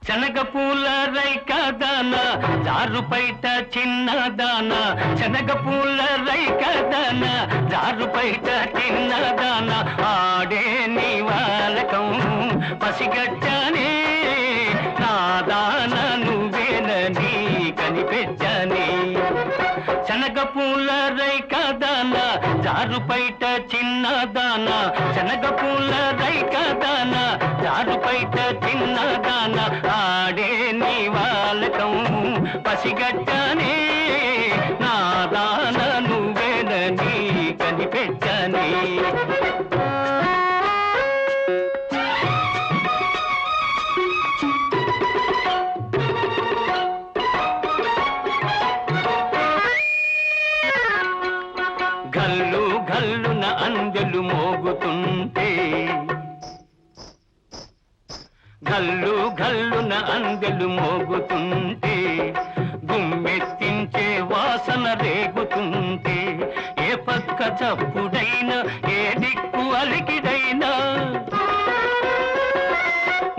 శనగపూల రైకదాన జారుపైట చిన్నదాన శనగపూల రైకదాన జారుపైట చిన్నదాన ఆడే నీ వాలకం పసిగట్టానే నాదాన నువ్వేనని కనిపెట్టానే శనగపూల రైకదాన జారుపైట చిన్నదాన శనగపూల రైకదాన జారుపైట చిన్నదాన ఆడే నీ వాలకం పసిగట్టానే నాదాన నువ్వేనని కనిపెట్టానే గల్లు గల్లున అందెలు మోగుతుంటే గల్లు గల్లున అందెలు మోగుతుంటే గుమ్మెత్తించే వాసన రేగుతుంటే ఏ పక్క చప్పుడైనా ఏ దిక్కు అలికిడైనా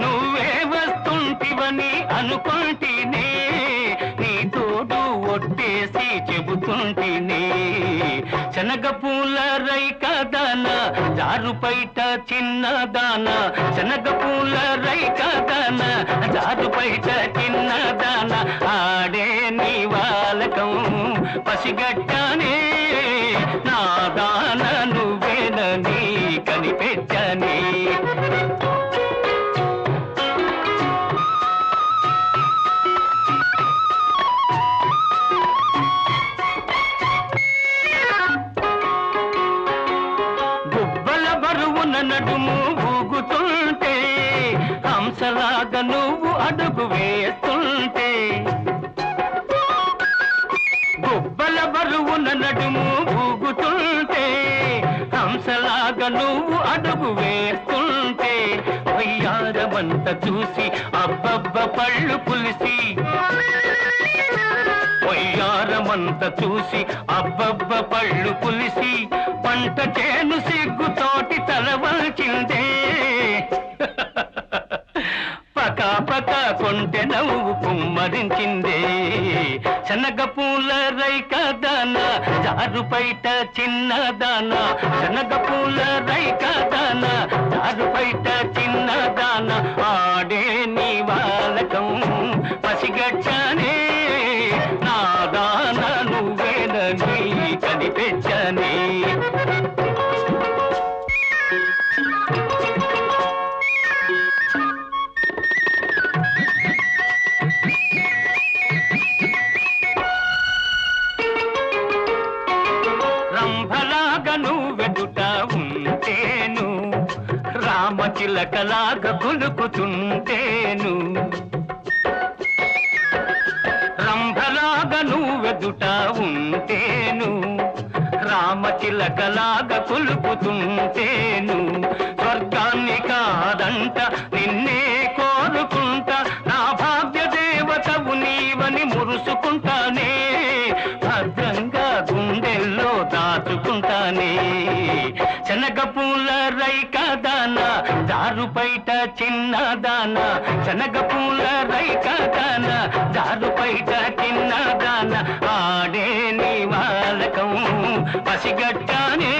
నువ్వే వస్తుంటివని అనుకుంటేనే నీ తోడు ఒట్టేసి చెబుతుంటేనే శనగపూల రైకదాన జారుపైట చిన్నదాన శనగపూల రైకదాన జారుపైట చిన్నదాన ఆడే నీ వాలకం పసిగట్టానే నాదాన నువ్వేనని కనిపెట్టానే నడుము ఊగుతుంటే హంసలాగా నువ్వు అడుగు వేస్తుంటే గుబ్బల బరువున నడుము ఊగుతుంటే హంసలాగా నువ్వు అడుగు వేస్తుంటే వయ్యారమంత చూసి అబ్బబ్బ పళ్ళు పులిసి వయ్యారమంత చూసి అబ్బబ్బ పళ్ళు పులిసి పంట చేను సిగ్గుతోటి తలవల్చిందే పకా పకా కొంటె నవ్వు కుమ్మరించిందే శనగపూల రైకదాన జారుపైట చిన్నదాన శనగపూల రైకదాన జారుపైట చిన్నదాన ఆడే నీ వాలకం పసిగట్టానే నాదాన నువ్వేనని కనిపెట్టానే రంభలాగా నువ్వెదుట ఉంటేను రామచిలకలాగా కొలుకుతుంటేను రంభలాగా నువ్వెదుట ఉంటేను రామచిలకలాగా కొలుకుతుంటేను స్వర్గాన్ని కాదంట నిన్నే కోరుకుంటా నా భాగ్య దేవతవు నీవని మురుసుకుంటానే భద్రంగా గుండెల్లో దాచుకుంటానే శనగపూల రైకదాన జారుపైట చిన్నదాన శనగపూల రైకదాన జారుపైట చిన్నదాన ఆడే నీ వాలకం పసిగట్టానే